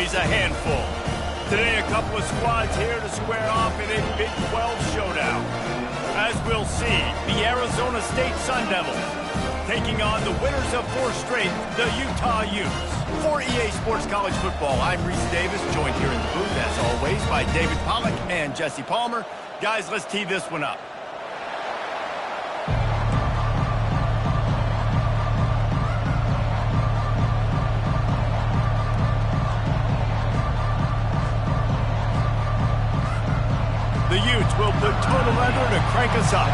he's a handful. Today, a couple of squads here to square off in a Big 12 showdown. As we'll see, the Arizona State Sun Devils taking on the winners of 4 straight, the Utah Utes. For EA Sports College Football, I'm Reese Davis, joined here in the booth, as always, by David Pollack and Jesse Palmer. Guys, let's tee this one up. The Utes will put total leather to crank us up.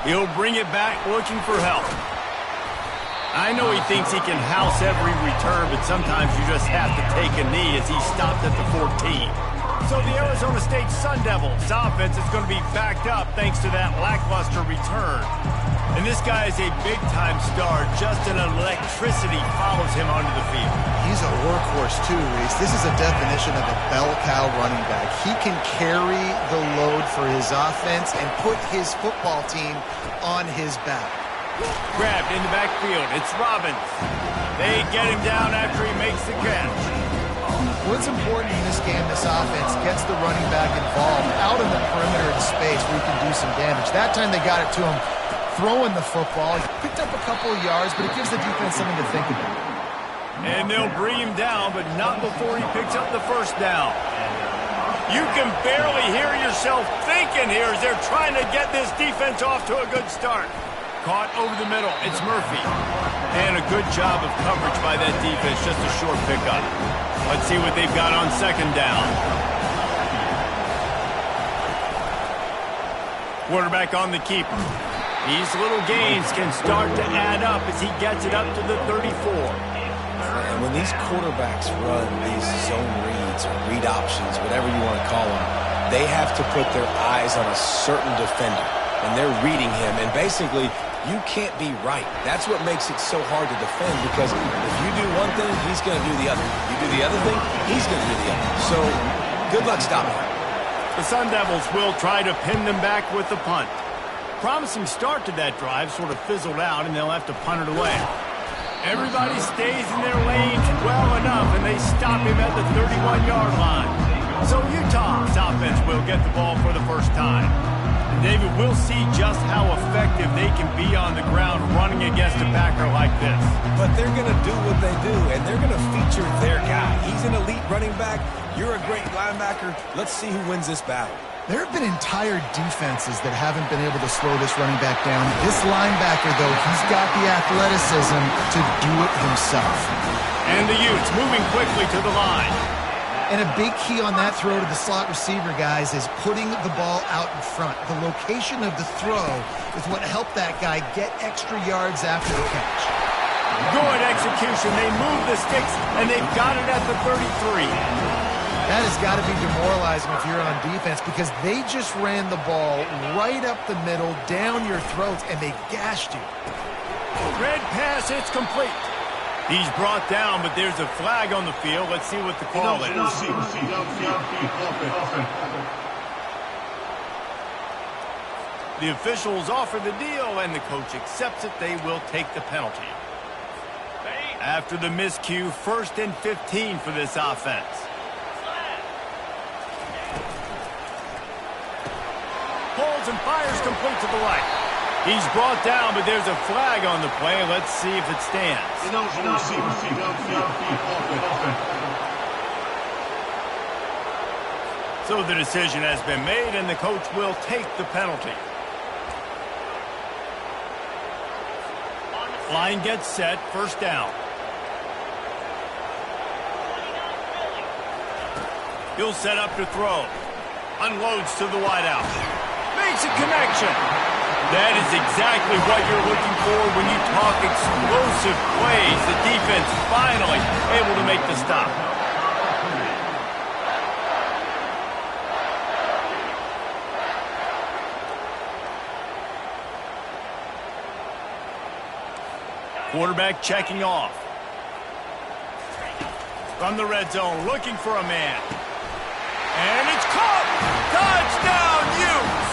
He'll bring it back looking for help. I know he thinks he can house every return, but sometimes you just have to take a knee as he stopped at the 14. So the Arizona State Sun Devils offense is going to be backed up thanks to that lackluster return. And this guy is a big-time star. Just an electricity follows him onto the field. He's a workhorse too, Reese. This is a definition of a bell cow running back. He can carry the load for his offense and put his football team on his back. Grabbed in the backfield. It's Robbins. They get him down after he makes the catch. What's important in this game, this offense gets the running back involved out in the perimeter of space where he can do some damage. That time they got it to him throwing the football. He picked up a couple of yards, but it gives the defense something to think about. And they'll bring him down, but not before he picks up the first down. You can barely hear yourself thinking here as they're trying to get this defense off to a good start. Caught over the middle. It's Murphy. And a good job of coverage by that defense. Just a short pickup. Let's see what they've got on second down. Quarterback on the keeper. These little gains can start to add up as he gets it up to the 34. And when these quarterbacks run these zone reads or read options, whatever you want to call them, they have to put their eyes on a certain defender. And they're reading him. And basically, you can't be right. That's what makes it so hard to defend, because if you do one thing, he's going to do the other. You do the other thing, he's going to do the other. So good luck stopping him. The Sun Devils will try to pin them back with the punt. Promising start to that drive sort of fizzled out, and they'll have to punt it away. Everybody stays in their lanes well enough, and they stop him at the 31-yard line. So Utah's offense will get the ball for the first time. And David, we'll see just how effective they can be on the ground running against a backer like this. But they're going to do what they do, and they're going to feature their guy. He's an elite running back. You're a great linebacker. Let's see who wins this battle. There have been entire defenses that haven't been able to slow this running back down. This linebacker, though, he's got the athleticism to do it himself. And the Utes moving quickly to the line. And a big key on that throw to the slot receiver, guys, is putting the ball out in front. The location of the throw is what helped that guy get extra yards after the catch. Good execution. They move the sticks, and they've got it at the 33. That has got to be demoralizing if you're on defense, because they just ran the ball right up the middle, down your throats, and they gashed you. Red pass, it's complete. He's brought down, but there's a flag on the field. Let's see what the call is. The officials offer the deal, and the coach accepts it. They will take the penalty. After the miscue, 1st and 15 for this offense. Pulls and fires complete to the right. He's brought down, but there's a flag on the play. Let's see if it stands. So the decision has been made, and the coach will take the penalty. Line gets set, first down. He'll set up to throw. Unloads to the wideout. Makes a connection. That is exactly what you're looking for when you talk explosive plays. The defense finally able to make the stop. Quarterback checking off. From the red zone, looking for a man. And it's caught! Touchdown, Utes!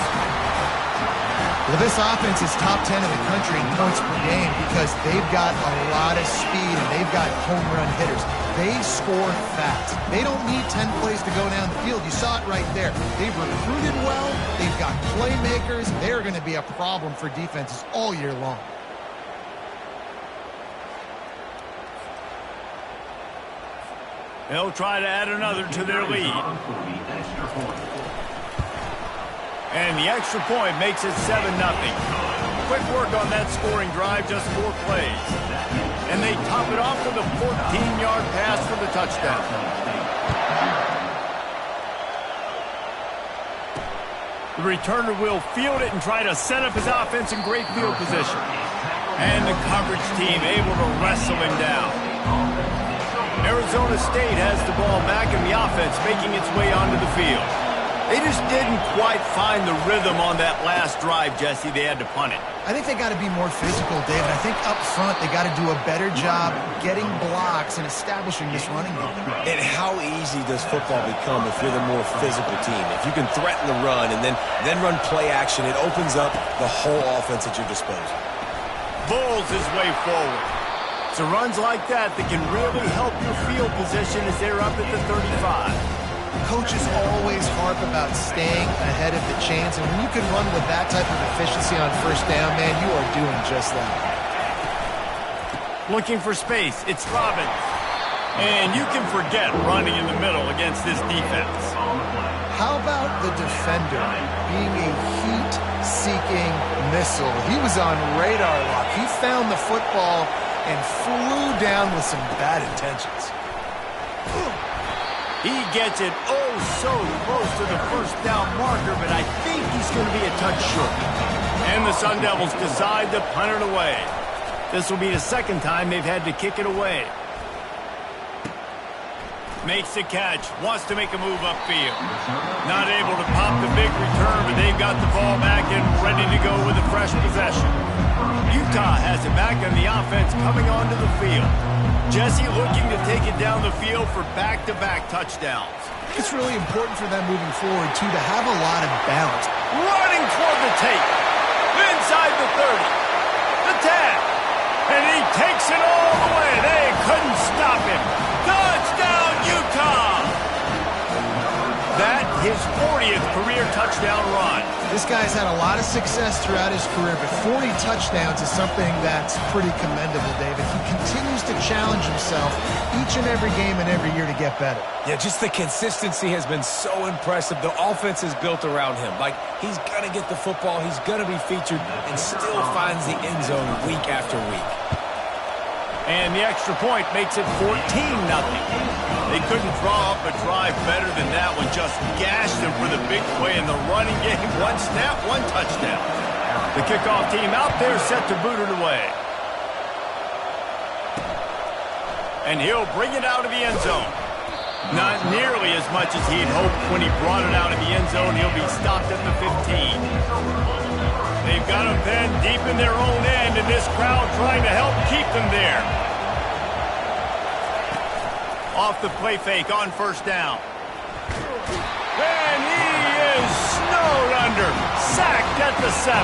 Well, this offense is top 10 in the country in points per game because they've got a lot of speed and they've got home run hitters. They score fast. They don't need 10 plays to go down the field. You saw it right there. They've recruited well. They've got playmakers. They're going to be a problem for defenses all year long. They'll try to add another to their lead. And the extra point makes it 7-0. Quick work on that scoring drive, just 4 plays. And they top it off with a 14-yard pass for the touchdown. The returner will field it and try to set up his offense in great field position. And the coverage team able to wrestle him down. Arizona State has the ball back in the offense, making its way onto the field. They just didn't quite find the rhythm on that last drive, Jesse. They had to punt it. I think they got to be more physical, David. I think up front they got to do a better job getting blocks and establishing this running game. And how easy does football become if you're the more physical team? If you can threaten the run and then run play action, it opens up the whole offense at your disposal. Bulls his way forward. It's runs like that can really help your field position as they're up at the 35. Coaches always harp about staying ahead of the chains, and when you can run with that type of efficiency on first down, man, you are doing just that. Looking for space, it's Robbins. And you can forget running in the middle against this defense. How about the defender being a heat-seeking missile? He was on radar lock. He found the football and flew down with some bad intentions. He gets it so close to the first down marker, but I think he's going to be a touch short. And the Sun Devils decide to punt it away. This will be the second time they've had to kick it away. Makes the catch, wants to make a move upfield. Not able to pop the big return, but they've got the ball back and ready to go with a fresh possession. Utah has it back on the offense coming onto the field. Jesse looking to take it down the field for back-to-back touchdowns. It's really important for them moving forward, too, to have a lot of balance. Running toward the tape. Inside the 30. The 10. And he takes it all the way. They couldn't stop him. Touchdown, Utah! That his 40th career touchdown run. This guy's had a lot of success throughout his career, but 40 touchdowns is something that's pretty commendable, David. He continues to challenge himself each and every game and every year to get better. Yeah, just the consistency has been so impressive. The offense is built around him. Like, he's going to get the football, he's going to be featured, and still finds the end zone week after week. And the extra point makes it 14-0. They couldn't draw up a drive better than that one. Just gashed them for the big play in the running game. One snap, one touchdown. The kickoff team out there set to boot it away. And he'll bring it out of the end zone. Not nearly as much as he'd hoped when he brought it out of the end zone. He'll be stopped at the 15. They've got them pinned deep in their own end, and this crowd trying to help keep them there. Off the play fake on first down. And he is snowed under. Sacked at the 7.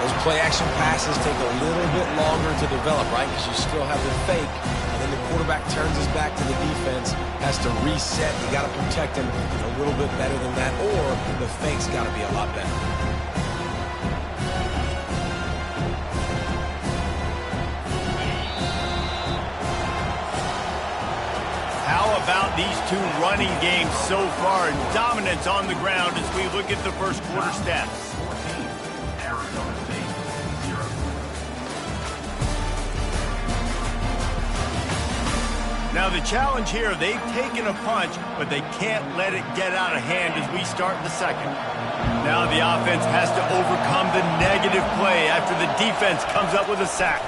Those play-action passes take a little bit longer to develop, right? Because you still have the fake, and then the quarterback turns his back to the defense, has to reset. You got to protect him a little bit better than that, or the fake's got to be a lot better. How about these two running games so far and dominance on the ground as we look at the first quarter stats? Now the challenge here, they've taken a punch, but they can't let it get out of hand as we start the second. Now the offense has to overcome the negative play after the defense comes up with a sack.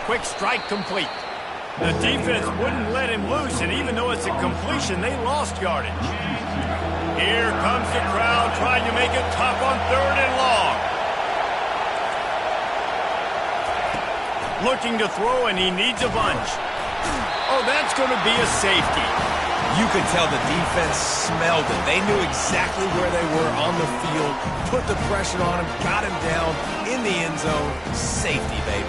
Quick strike complete. The defense wouldn't let him loose, and even though it's a completion, they lost yardage. Here comes the crowd trying to make it tough on 3rd and long. Looking to throw, and he needs a bunch. Oh, that's going to be a safety. You could tell the defense smelled it. They knew exactly where they were on the field, put the pressure on him, got him down in the end zone. Safety, baby.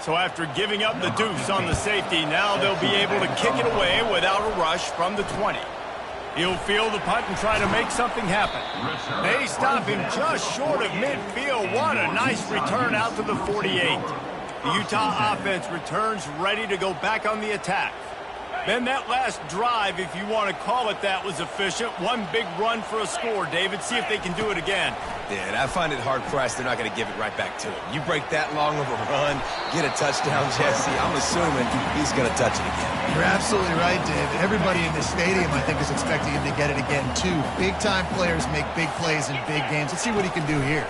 So after giving up the deuce on the safety, now they'll be able to kick it away without a rush from the 20. He'll field the punt and try to make something happen. They stop him just short of midfield. What a nice return out to the 48. The Utah offense returns ready to go back on the attack. Then that last drive, if you want to call it that, was efficient. One big run for a score, David. See if they can do it again. Yeah, and I find it hard-pressed they're not going to give it right back to him. You break that long of a run, get a touchdown, Jesse, I'm assuming he's going to touch it again. You're absolutely right, Dave. Everybody in this stadium, I think, is expecting him to get it again, too. Big-time players make big plays in big games. Let's see what he can do here.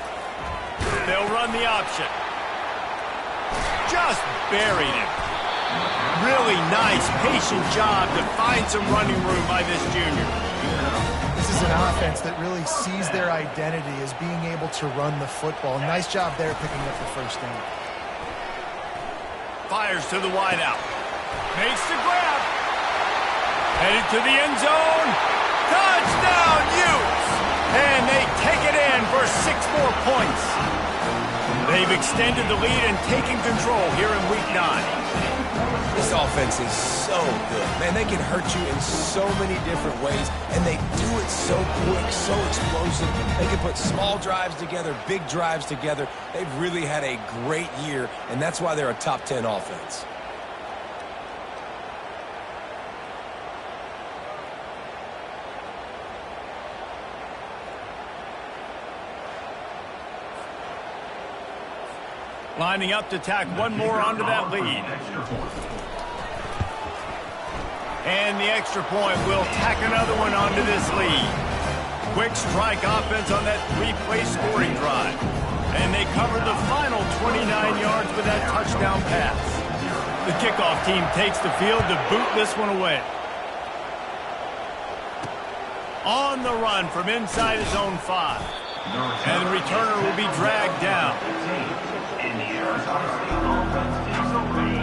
They'll run the option. Just buried him. Really nice, patient job to find some running room by this junior. This is an offense that really sees their identity as being able to run the football. Nice job there picking up the first down. Fires to the wideout. Makes the grab. Headed to the end zone. Touchdown, Utes! And they take it in for 6 more points. They've extended the lead and taken control here in Week 9. This offense is so good. Man, they can hurt you in so many different ways, and they do it so quick, so explosive. They can put small drives together, big drives together. They've really had a great year, and that's why they're a top 10 offense. Lining up to tack one more onto that lead. And the extra point will tack another one onto this lead. Quick strike offense on that 3-play scoring drive. And they covered the final 29 yards with that touchdown pass. The kickoff team takes the field to boot this one away. On the run from inside his own 5. And the returner will be dragged down.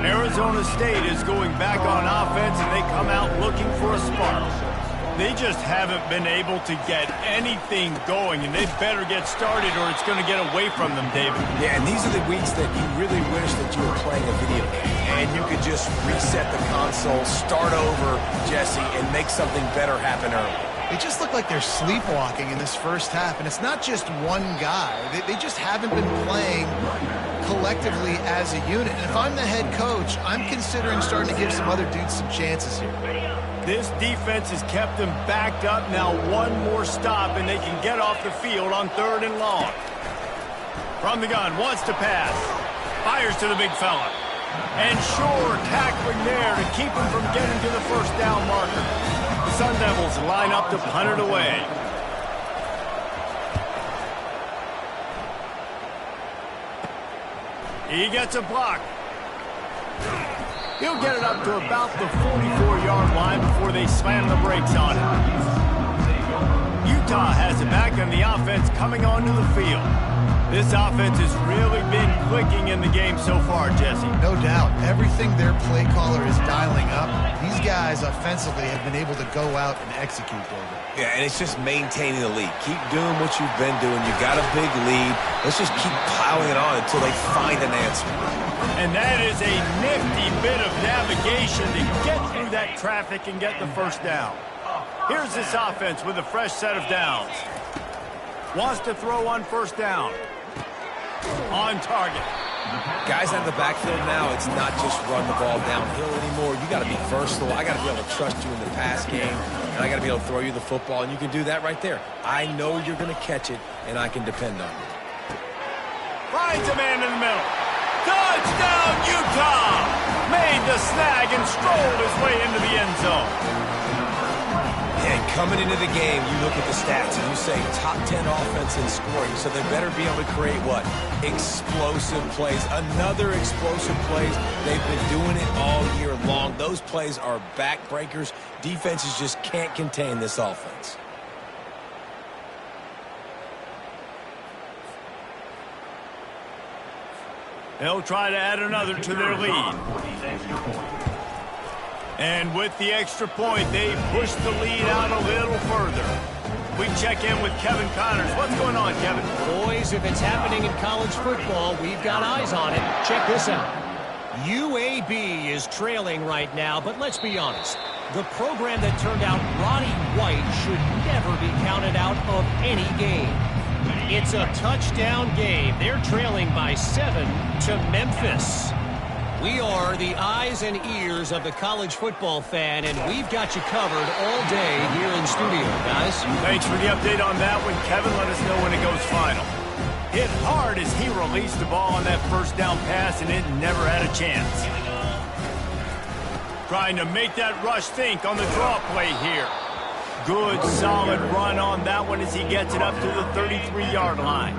Arizona State is going back on offense, and they come out looking for a spark. They just haven't been able to get anything going, and they better get started or it's going to get away from them, David. Yeah, and these are the weeks that you really wish that you were playing a video game, and you could just reset the console, start over, Jesse, and make something better happen early. They just look like they're sleepwalking in this first half, and it's not just one guy. They just haven't been playing collectively as a unit. And if I'm the head coach, I'm considering starting to give some other dudes some chances here. This defense has kept them backed up. Now one more stop, and they can get off the field on 3rd and long. From the gun, wants to pass. Fires to the big fella. And sure, tackling there to keep him from getting to the first down marker. The Sun Devils line up to punt it away. He gets a block. He'll get it up to about the 44-yard line before they slam the brakes on him. Utah has it back, and the offense coming onto the field. This offense has really been clicking in the game so far, Jesse. No doubt. Everything their play caller is dialing up, these guys offensively have been able to go out and execute, David. Yeah, and it's just maintaining the lead. Keep doing what you've been doing. You've got a big lead. Let's just keep piling it on until they find an answer. And that is a nifty bit of navigation to get through that traffic and get the first down. Here's this offense with a fresh set of downs. Wants to throw on first down. On target. Guys out of the backfield now, it's not just run the ball downhill anymore. You got to be versatile. I got to be able to trust you in the pass game, and I got to be able to throw you the football, and you can do that right there. I know you're going to catch it, and I can depend on you. Finds a man in the middle. Touchdown, Utah! Made the snag and strolled his way into the end zone. And coming into the game, you look at the stats and you say top 10 offense in scoring, so they better be able to create what? Explosive plays. Another explosive plays. They've been doing it all year long. Those plays are backbreakers. Defenses just can't contain this offense. They'll try to add another to their lead. And with the extra point, they push the lead out a little further. We check in with Kevin Connors. What's going on, Kevin? Boys, if it's happening in college football, we've got eyes on it. Check this out. UAB is trailing right now, but let's be honest. The program that turned out Roddy White should never be counted out of any game. It's a touchdown game. They're trailing by 7 to Memphis. We are the eyes and ears of the college football fan, and we've got you covered all day here in studio, guys. Thanks for the update on that one, Kevin. Let us know when it goes final. Hit hard as he released the ball on that first down pass, and it never had a chance. Trying to make that rush think on the draw play here. Good, solid run on that one as he gets it up to the 33-yard line.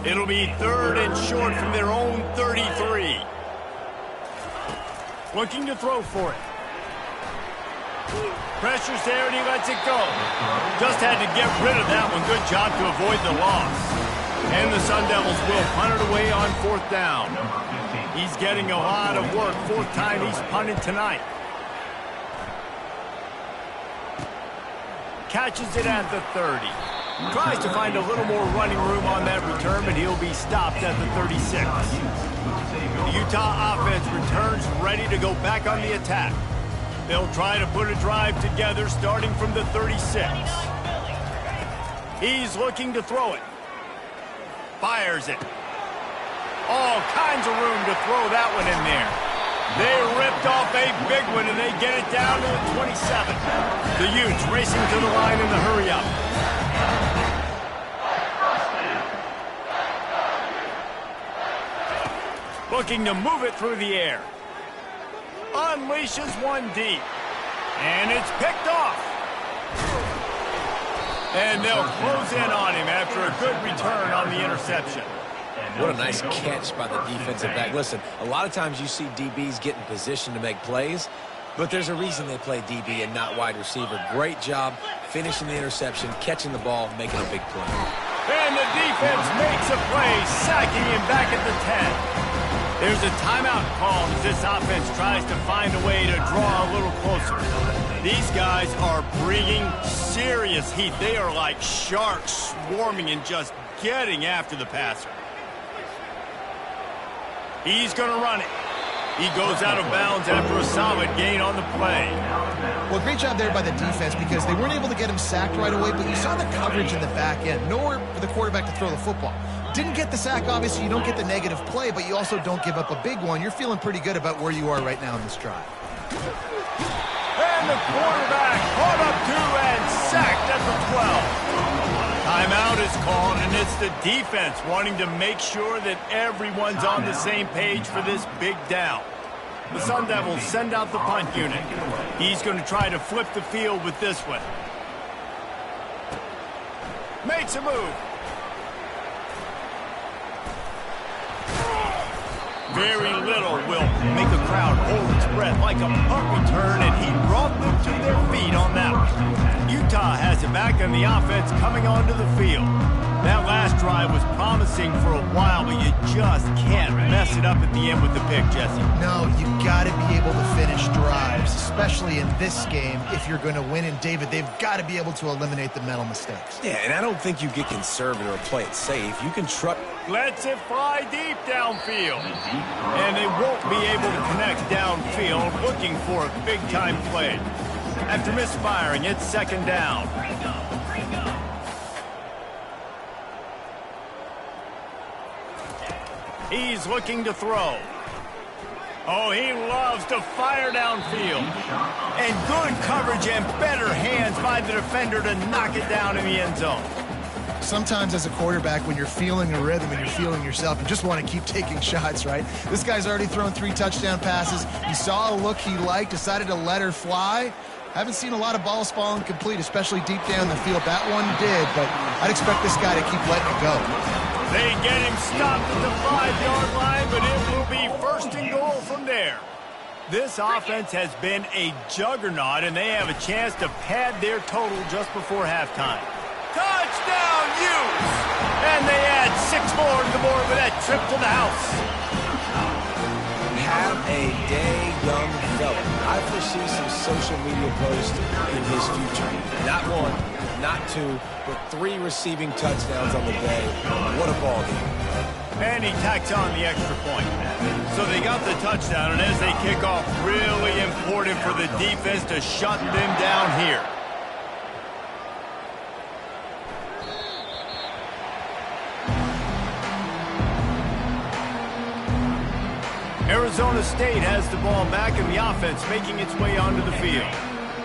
It'll be 3rd and short from their own 33. Looking to throw for it. Pressure's there, and he lets it go. Just had to get rid of that one. Good job to avoid the loss. And the Sun Devils will punt it away on 4th down. He's getting a lot of work. 4th time he's punted tonight. Catches it at the 30. Tries to find a little more running room on that return, but he'll be stopped at the 36. The Utah offense returns ready to go back on the attack. They'll try to put a drive together starting from the 36. He's looking to throw it. Fires it. All kinds of room to throw that one in there. They ripped off a big one, and they get it down to the 27. The Utes racing to the line in the hurry-up. Looking to move it through the air. Unleashes one deep. And it's picked off. And they'll close in on him after a good return on the interception. What a nice catch by the defensive back. Listen, a lot of times you see DBs get in position to make plays, but there's a reason they play DB and not wide receiver. Great job finishing the interception, catching the ball, making a big play. And the defense makes a play, sacking him back at the 10. There's a timeout called as this offense tries to find a way to draw a little closer. These guys are bringing serious heat. They are like sharks swarming and just getting after the passer. He's going to run it. He goes out of bounds after a solid gain on the play. Well, great job there by the defense because they weren't able to get him sacked right away, but you saw the coverage in the back end. Nowhere for the quarterback to throw the football. Didn't get the sack, obviously. You don't get the negative play, but you also don't give up a big one. You're feeling pretty good about where you are right now in this drive. And the quarterback caught up to and sacked at the 12. Timeout is called, and it's the defense wanting to make sure that everyone's on the same page for this big down. The Sun Devils send out the punt unit. He's going to try to flip the field with this one. Makes a move. Very little will make a crowd hold its breath like a punt return, and he brought them to their feet on that one. Utah has it back, and the offense coming onto the field. That last drive was promising for a while, but you just can't mess it up at the end with the pick, Jesse. No, you got to be able to finish drives, especially in this game. If you're going to win, and David, they've got to be able to eliminate the mental mistakes. Yeah, and I don't think you get conservative or play it safe. You can trust. Lets it fly deep downfield. And they won't be able to connect downfield, looking for a big-time play. After misfiring, it's 2nd down. He's looking to throw. Oh, he loves to fire downfield. And good coverage and better hands by the defender to knock it down in the end zone. Sometimes as a quarterback, when you're feeling a rhythm and you're feeling yourself, you just want to keep taking shots, right? This guy's already thrown 3 touchdown passes. He saw a look he liked, decided to let her fly. Haven't seen a lot of balls falling complete, especially deep down the field. That one did, but I'd expect this guy to keep letting it go. They get him stopped at the 5-yard line, but it will be 1st and goal from there. This offense has been a juggernaut, and they have a chance to pad their total just before halftime. Touchdown, Utes! And they add 6 more to the board with that trip to the house. a day young fella. I foresee some social media posts in his future. Not one, not two, but 3 receiving touchdowns on the day. What a ball game. And he tacks on the extra point. So they got the touchdown, and as they kick off, really important for the defense to shut them down here. Arizona State has the ball back in the offense, making its way onto the field.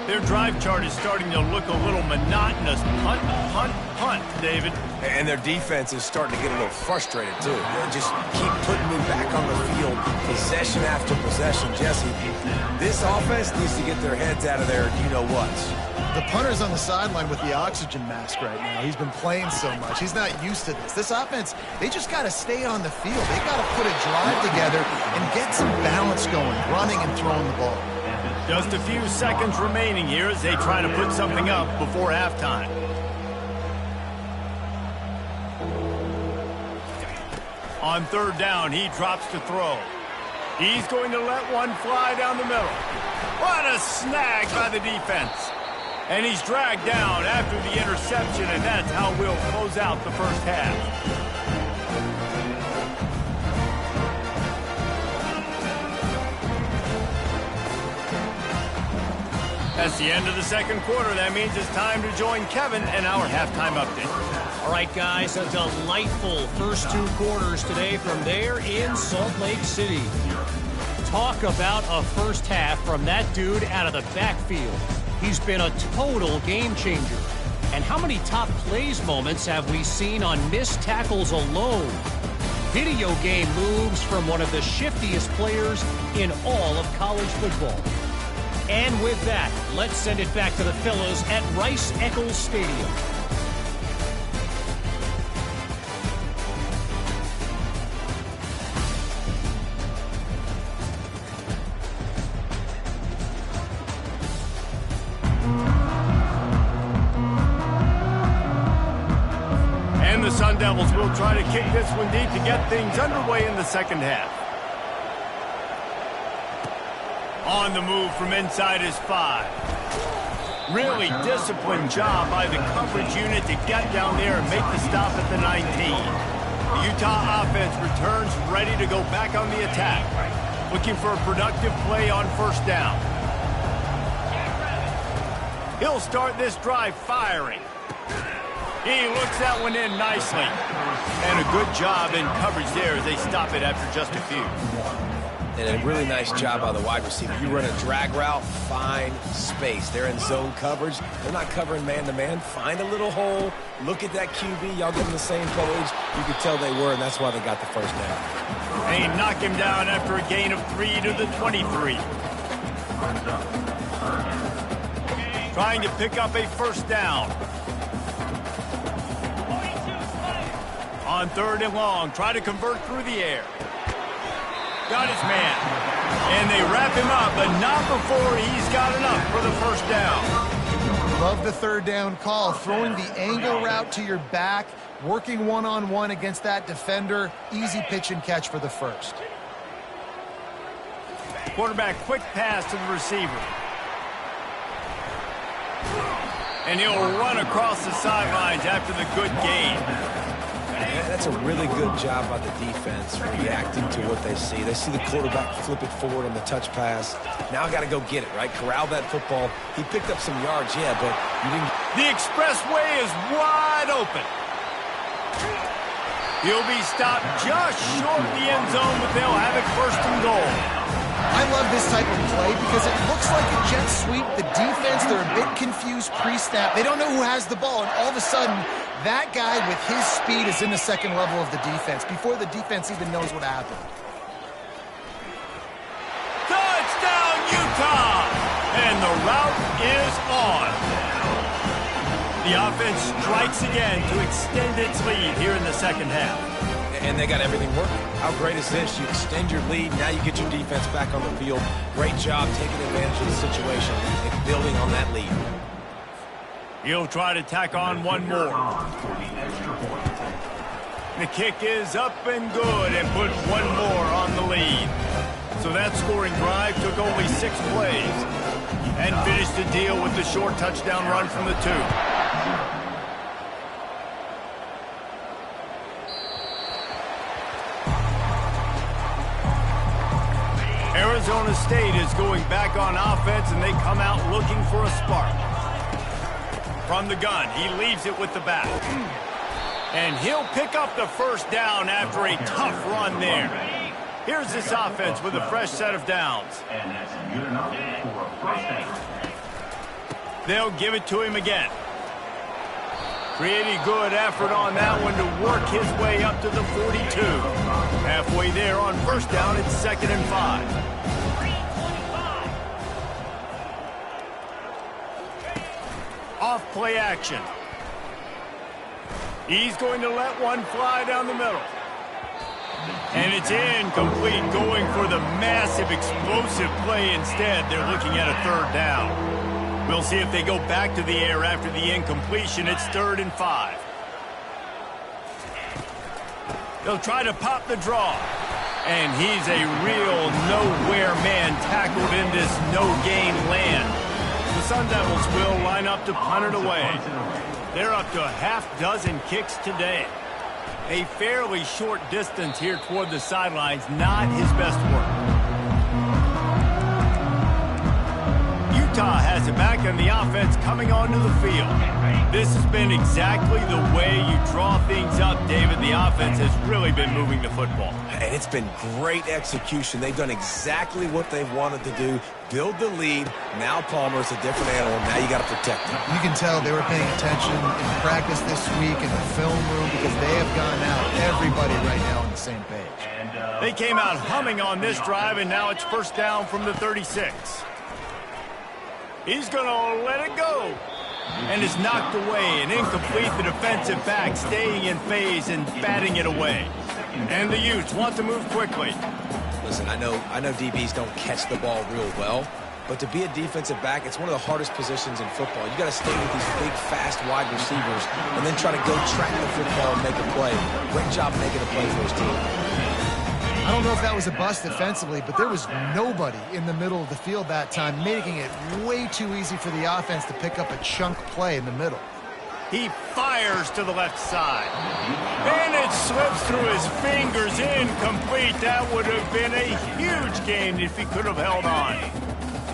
Their drive chart is starting to look a little monotonous. Punt, punt, punt, David. And their defense is starting to get a little frustrated, too. They just keep putting me back on the field, possession after possession. Jesse, this offense needs to get their heads out of their you-know-whats. The punter's on the sideline with the oxygen mask right now. He's been playing so much. He's not used to this. This offense, they just got to stay on the field. They got to put a drive together and get some balance going, running and throwing the ball. Just a few seconds remaining here as they try to put something up before halftime. On third down, he drops to throw. He's going to let one fly down the middle. What a snag by the defense. And he's dragged down after the interception, and that's how we'll close out the first half. That's the end of the second quarter. That means it's time to join Kevin and our halftime update. All right, guys, a delightful first 2 quarters today from there in Salt Lake City. Talk about a first half from that dude out of the backfield. He's been a total game changer. And how many top plays moments have we seen on missed tackles alone? Video game moves from one of the shiftiest players in all of college football. And with that, let's send it back to the fellows at Rice-Eccles Stadium. And the Sun Devils will try to kick this one deep to get things underway in the second half. On the move from inside his 5. Really disciplined job by the coverage unit to get down there and make the stop at the 19. The Utah offense returns ready to go back on the attack. Looking for a productive play on first down. He'll start this drive firing. He looks that one in nicely. And a good job in coverage there as they stop it after just a few. And a really nice job by the wide receiver. You run a drag route, find space. They're in zone coverage. They're not covering man-to-man. Find a little hole. Look at that QB. Y'all get on the same page. You could tell they were, and that's why they got the first down. And he knocked him down after a gain of 3 to the 23. Trying to pick up a first down. On third and long, try to convert through the air. Got his man. And they wrap him up, but not before he's got enough for the first down. Love the third down call. Throwing the angle route to your back, working one-on-one against that defender. Easy pitch and catch for the first. Quarterback quick pass to the receiver. And he'll run across the sidelines after the good gain. That's a really good job by the defense reacting to what they see. They see the quarterback flip it forward on the touch pass. Now I got to go get it, right? Corral that football. He picked up some yards, yeah, but you didn't. The expressway is wide open. He'll be stopped just short of the end zone, but they'll have it first and goal. I love this type of play because it looks like a jet sweep. The defense, they're a bit confused pre-snap. They don't know who has the ball, and all of a sudden, that guy with his speed is in the second level of the defense before the defense even knows what happened. Touchdown, Utah! And the route is on. The offense strikes again to extend its lead here in the second half. And they got everything working. How great is this? You extend your lead. Now you get your defense back on the field. Great job taking advantage of the situation and building on that lead. He'll try to tack on one more. The kick is up and good and put one more on the lead. So that scoring drive took only 6 plays and finished the deal with the short touchdown run from the 2. Arizona State is going back on offense, and they come out looking for a spark. From the gun, he leaves it with the back. And he'll pick up the first down after a tough run there. Here's this offense with a fresh set of downs. And that's good enough for a first down. They'll give it to him again. Pretty good effort on that one to work his way up to the 42. Halfway there on first down, it's 2nd and 5. Off play action. He's going to let one fly down the middle. And it's incomplete, going for the massive explosive play instead. They're looking at a 3rd down. We'll see if they go back to the air after the incompletion. It's 3rd and 5. They'll try to pop the draw. And he's a real nowhere man tackled in this no-gain land. The Sun Devils will line up to punt it away. They're up to a half-dozen kicks today. A fairly short distance here toward the sidelines, not his best work. Utah has it back, and the offense coming onto the field. This has been exactly the way you draw things up, David. The offense has really been moving the football. And it's been great execution. They've done exactly what they've wanted to do. Build the lead. Now Palmer's a different animal. Now you got to protect him. You can tell they were paying attention in practice this week in the film room because they have gone out, everybody right now on the same page. They came out humming on this drive, and now it's first down from the 36. He's going to let it go. And is knocked away and incomplete. The defensive back staying in phase and batting it away. And the Utes want to move quickly. Listen, I know DBs don't catch the ball real well, but to be a defensive back, it's one of the hardest positions in football. You got to stay with these big, fast wide receivers and then try to go track the football and make a play. Great job making a play for his team. I don't know if that was a bust defensively, but there was nobody in the middle of the field that time, making it way too easy for the offense to pick up a chunk play in the middle. He fires to the left side. And it slips through his fingers, incomplete. That would have been a huge gain if he could have held on.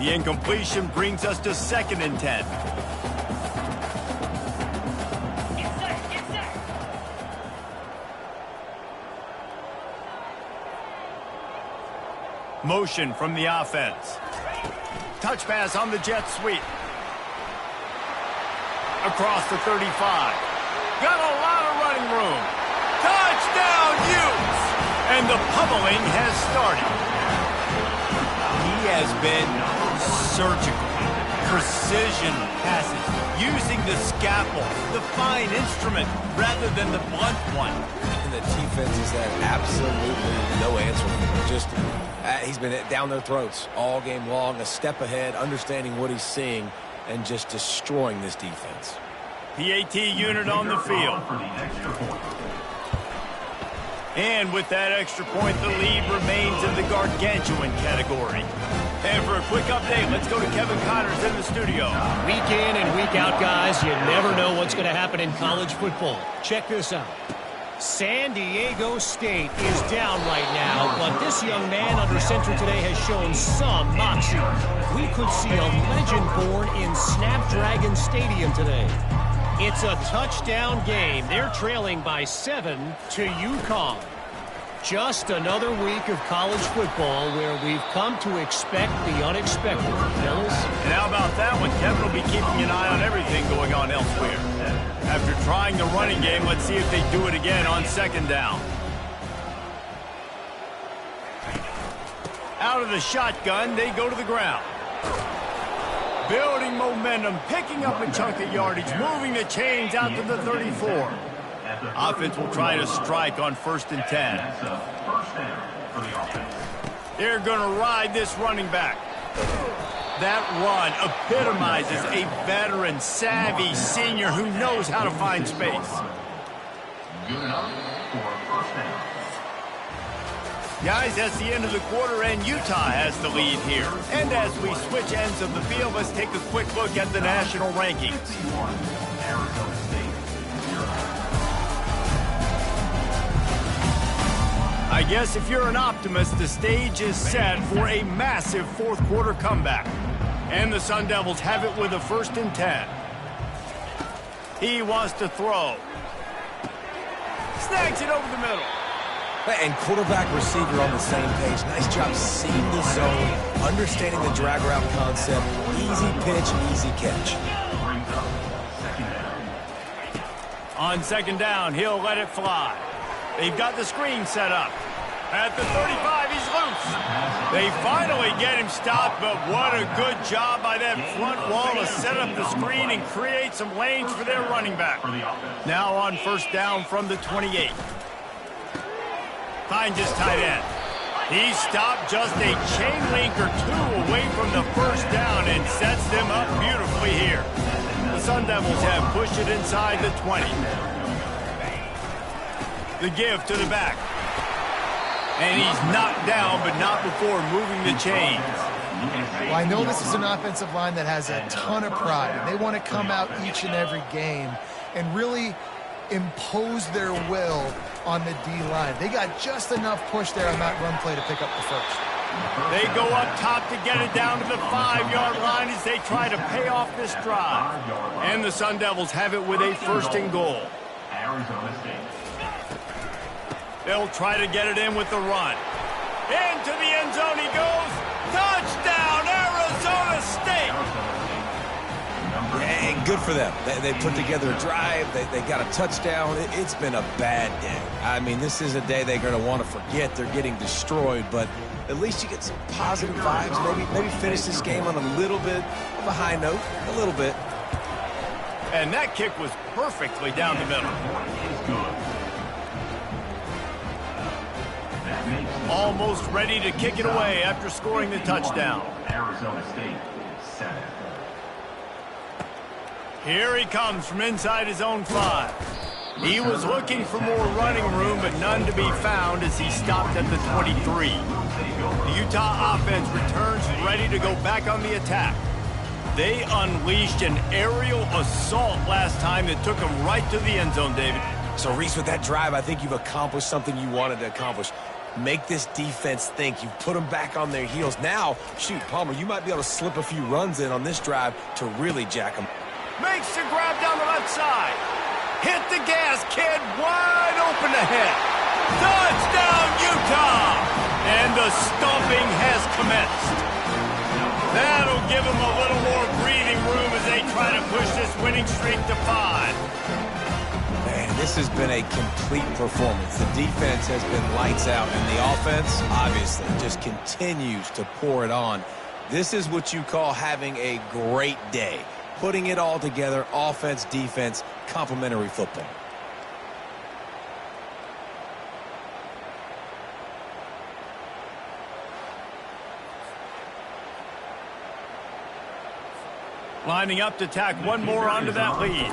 The incompletion brings us to 2nd and 10. Motion from the offense. Touch pass on the jet sweep. Across the 35. Got a lot of running room. Touchdown, Utes! And the pummeling has started. He has been surgical. Precision passes. Using the scalpel, the fine instrument, rather than the blunt one. And the defense has had absolutely no answer for him. Just, he's been down their throats all game long, a step ahead, understanding what he's seeing, and just destroying this defense. PAT unit on the field. And with that extra point, the lead remains in the gargantuan category. And for a quick update, let's go to Kevin Connors in the studio. Week in and week out, guys, you never know what's going to happen in college football. Check this out. San Diego State is down right now, but this young man under center today has shown some moxie. We could see a legend born in Snapdragon Stadium today. It's a touchdown game. They're trailing by 7 to UConn. Just another week of college football where we've come to expect the unexpected, fellas. And how about that one? Kevin will be keeping an eye on everything going on elsewhere. After trying the running game, let's see if they do it again on 2nd down. Out of the shotgun, they go to the ground. Building momentum, picking up a chunk of yardage, moving the chains out to the 34. Offense will try to strike on 1st and 10. They're going to ride this running back. That run epitomizes a veteran, savvy senior who knows how to find space. Good enough for a first down. Guys, that's the end of the quarter, and Utah has the lead here. And as we switch ends of the field, let's take a quick look at the national rankings. I guess if you're an optimist, the stage is set for a massive fourth quarter comeback. And the Sun Devils have it with a 1st and 10. He wants to throw. Snags it over the middle. And quarterback receiver on the same page. Nice job seeing the zone, understanding the drag route concept. Easy pitch, easy catch. On 2nd down, he'll let it fly. They've got the screen set up. At the 35, he's loose. They finally get him stopped, but what a good job by that front wall to set up the screen and create some lanes for their running back. Now on 1st down from the 28. Finds his tight end. He stopped just a chain link or two away from the 1st down and sets them up beautifully here. The Sun Devils have pushed it inside the 20. The give to the back. And he's knocked down, but not before moving the chains. Well, I know this is an offensive line that has a ton of pride, and they want to come out each and every game and really impose their will on the D-line. They got just enough push there on that run play to pick up the 1st. They go up top to get it down to the 5-yard line as they try to pay off this drive. And the Sun Devils have it with a 1st and goal. Arizona State. They'll try to get it in with the run. Into the end zone he goes. Touchdown, Arizona State! And good for them. They put together a drive. They got a touchdown. It's been a bad day. I mean, this is a day they're going to want to forget. They're getting destroyed, but at least you get some positive vibes. Maybe finish this game on a little bit of a high note. A little bit. And that kick was perfectly down the middle. Almost ready to kick it away after scoring the touchdown. Arizona State 7. Here he comes from inside his own 5. He was looking for more running room, but none to be found as he stopped at the 23. The Utah offense returns ready to go back on the attack. They unleashed an aerial assault last time that took them right to the end zone, David. So, Reese, with that drive, I think you've accomplished something you wanted to accomplish. Make this defense think. You've put them back on their heels. Now, shoot, Palmer, you might be able to slip a few runs in on this drive to really jack them. Makes the grab down the left side. Hit the gas, kid. Wide open ahead. Touchdown, Utah! And the stomping has commenced. That'll give them a little more breathing room as they try to push this winning streak to 5. Man, this has been a complete performance. The defense has been lights out, and the offense, obviously, just continues to pour it on. This is what you call having a great day. Putting it all together, offense, defense, complementary football. Lining up to tack one more onto that lead.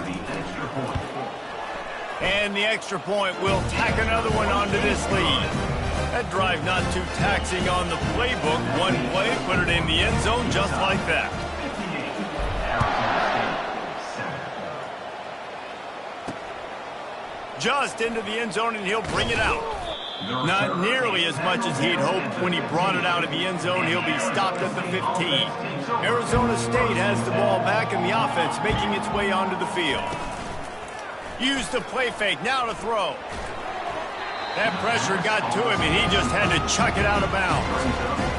And the extra point will tack another one onto this lead. That drive not too taxing on the playbook. One play, put it in the end zone just like that. Just into the end zone, and he'll bring it out. Not nearly as much as he'd hoped when he brought it out of the end zone. He'll be stopped at the 15. Arizona State has the ball back, and the offense making its way onto the field. Use the play fake, now to throw. That pressure got to him, and he just had to chuck it out of bounds.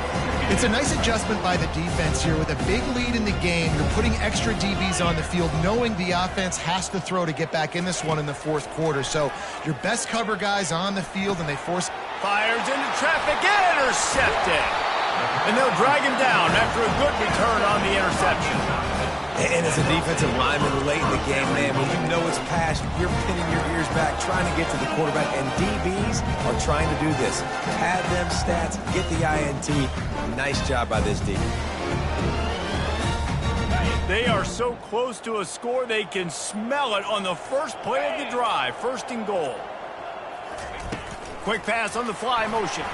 It's a nice adjustment by the defense here. With a big lead in the game, you're putting extra DBs on the field, knowing the offense has to throw to get back in this one in the fourth quarter. So your best cover guys on the field, and they force... Fires into traffic, intercepted. And they'll drag him down after a good return on the interception. And as a defensive lineman late in the game, man, when you know it's past, you're pinning your ears back, trying to get to the quarterback, and DBs are trying to do this. Pad them stats, get the INT. Nice job by this D. They are so close to a score, they can smell it on the first play of the drive. 1st and goal. Quick pass on the fly motion.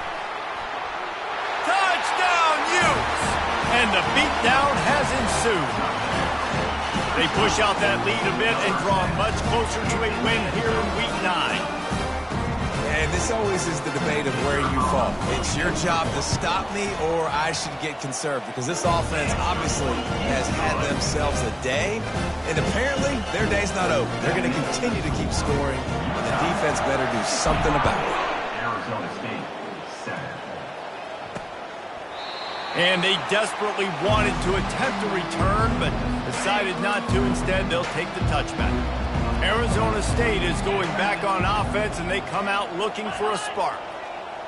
Utes! And the beatdown has ensued. They push out that lead a bit and draw much closer to a win here in Week 9. And this always is the debate of where you fall. It's your job to stop me or I should get conserved, because this offense obviously has had themselves a day, and apparently their day's not over. They're going to continue to keep scoring, and the defense better do something about it. Arizona State, 7. And they desperately wanted to attempt a return, but decided not to. Instead, they'll take the touchback. Arizona State is going back on offense, and they come out looking for a spark.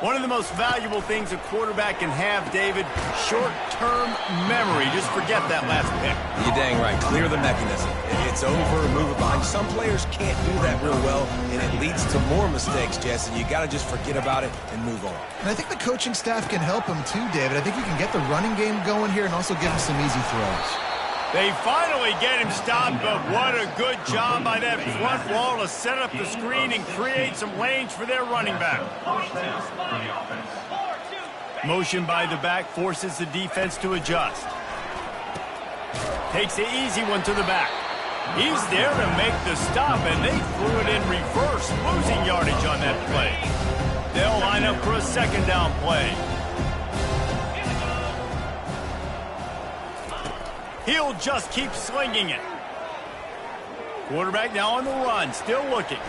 One of the most valuable things a quarterback can have, David, short-term memory. Just forget that last pick. You're dang right. Clear the mechanism. It's over, move it behind. Some players can't do that real well, and it leads to more mistakes, Jesse. You got to just forget about it and move on. And I think the coaching staff can help him too, David. I think you can get the running game going here and also give him some easy throws. They finally get him stopped, but what a good job by that front wall to set up the screen and create some lanes for their running back. Motion by the back forces the defense to adjust. Takes the easy one to the back. He's there to make the stop, and they threw it in reverse, losing yardage on that play. They'll line up for a second down play. He'll just keep slinging it. Quarterback now on the run, still looking.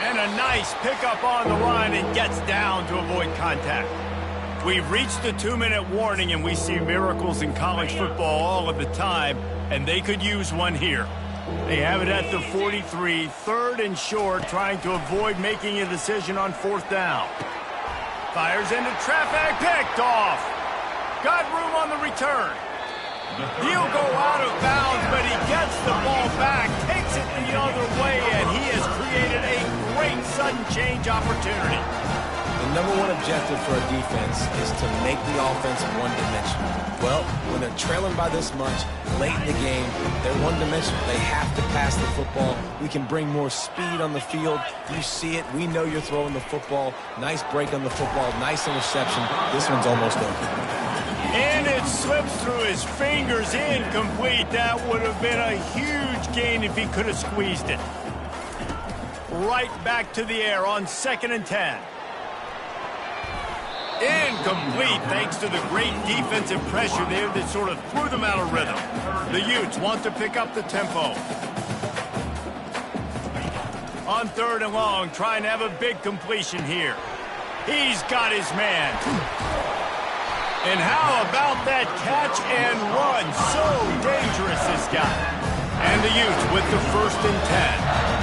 And a nice pickup on the line, and gets down to avoid contact. We've reached the 2-minute warning, and we see miracles in college football all of the time, and they could use one here. They have it at the 43, 3rd and short, trying to avoid making a decision on 4th down. Fires into traffic, picked off. Got room on the return. He'll go out of bounds, but he gets the ball back, takes it the other way, and he has created a great sudden change opportunity. The number one objective for a defense is to make the offense one-dimensional. Well, when they're trailing by this much, late in the game, they're one-dimensional. They have to pass the football. We can bring more speed on the field. You see it. We know you're throwing the football. Nice break on the football. Nice interception. This one's almost over. And it slips through his fingers, incomplete. That would have been a huge gain if he could have squeezed it. Right back to the air on 2nd and 10. Incomplete, thanks to the great defensive pressure there that sort of threw them out of rhythm. The Utes want to pick up the tempo. On 3rd and long, trying to have a big completion here. He's got his man. And how about that catch and run? So dangerous, this guy. And the Utes with the 1st and 10.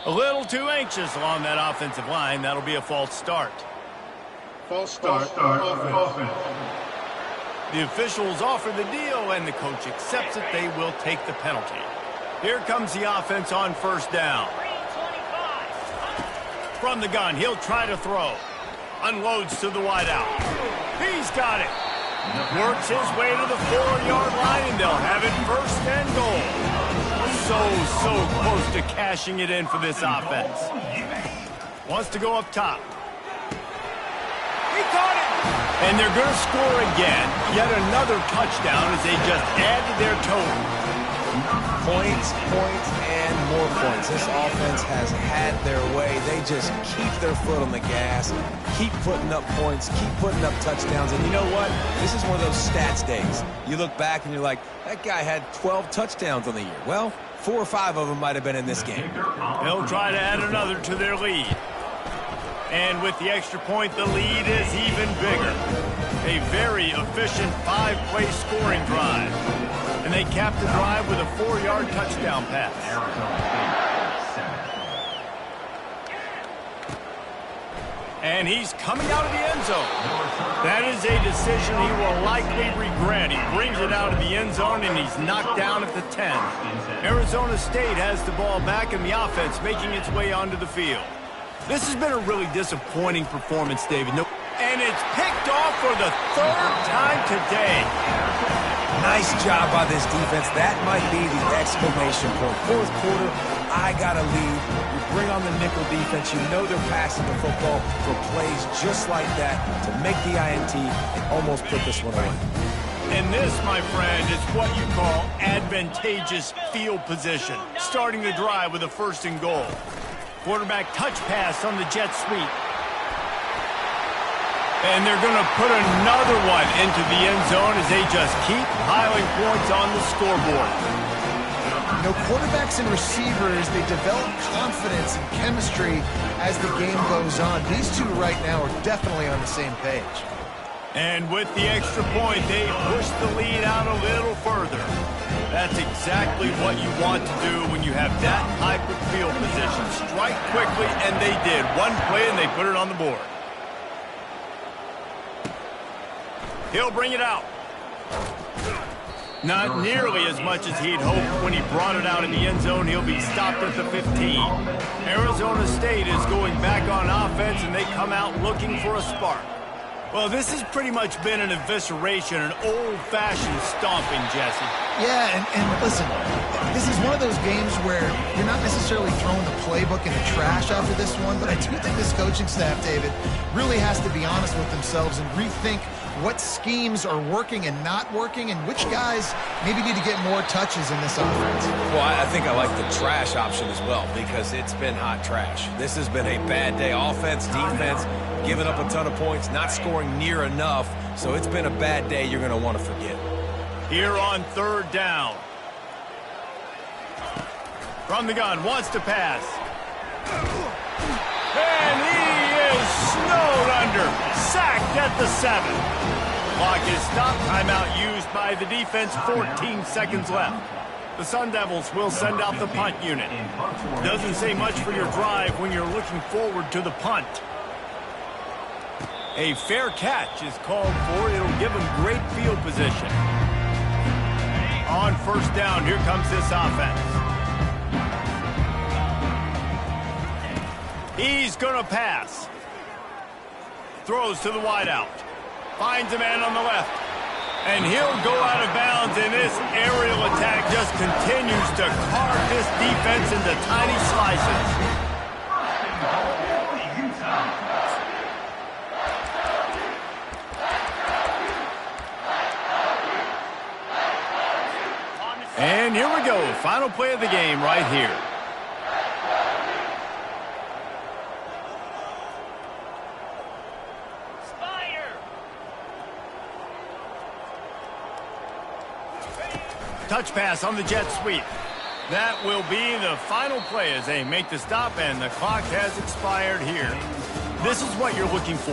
A little too anxious along that offensive line. That'll be a false start. False start. Offense. The officials offer the deal, and the coach accepts it. They will take the penalty. Here comes the offense on 1st down. From the gun, he'll try to throw. Unloads to the wideout. He's got it. Works his way to the 4-yard line, and they'll have it 1st and goal. So close to cashing it in for this offense. Wants to go up top. He caught it. And they're going to score again. Yet another touchdown as they just add to their total. Points, and more points. This offense has had their way. They just keep their foot on the gas, keep putting up points, keep putting up touchdowns. And you know what? This is one of those stats days. You look back and you're like, that guy had 12 touchdowns on the year. Well, 4 or 5 of them might have been in this game. They'll try to add another to their lead. And with the extra point, the lead is even bigger. A very efficient 5-play scoring drive. And they cap the drive with a 4-yard touchdown pass. And he's coming out of the end zone. That is a decision he will likely regret. He brings it out of the end zone, and he's knocked down at the 10. Arizona State has the ball back, and the offense making its way onto the field. This has been a really disappointing performance, David. And it's picked off for the 3rd time today. Nice job by this defense. That might be the exclamation point. Fourth quarter, I got to lead. You bring on the nickel defense. You know they're passing the football for plays just like that to make the INT and almost put this one away. And this, my friend, is what you call advantageous field position. Starting the drive with a 1st and goal. Quarterback touch pass on the jet sweep. And they're going to put another one into the end zone as they just keep piling points on the scoreboard. You know, quarterbacks and receivers, they develop confidence and chemistry as the game goes on. These two right now are definitely on the same page. And with the extra point, they push the lead out a little further. That's exactly what you want to do when you have that type of field position. Strike quickly, and they did. One play, and they put it on the board. He'll bring it out. Not nearly as much as he'd hoped when he brought it out in the end zone. He'll be stopped at the 15. Arizona State is going back on offense, and they come out looking for a spark. Well, this has pretty much been an evisceration, an old-fashioned stomping, Jesse. Yeah, and listen, this is one of those games where you're not necessarily throwing the playbook in the trash after this one, but I do think this coaching staff, David, really has to be honest with themselves and rethink what schemes are working and not working and which guys maybe need to get more touches in this offense. Well, I think I like the trash option as well because it's been hot trash. This has been a bad day. Offense, defense, giving up a ton of points, not scoring near enough. So it's been a bad day you're going to want to forget. Here on 3rd down. From the gun, wants to pass. And he is snowed under. Sacked at the 7. Clock is stopped. Timeout used by the defense. 14 seconds left. The Sun Devils will send out the punt unit. Doesn't say much for your drive when you're looking forward to the punt. A fair catch is called for. It'll give them great field position. On 1st down, here comes this offense. He's going to pass. Throws to the wideout. Finds a man on the left. And he'll go out of bounds, and this aerial attack just continues to carve this defense into tiny slices. And here we go. Final play of the game right here. Touch pass on the jet sweep. That will be the final play as they make the stop, and the clock has expired here. This is what you're looking for.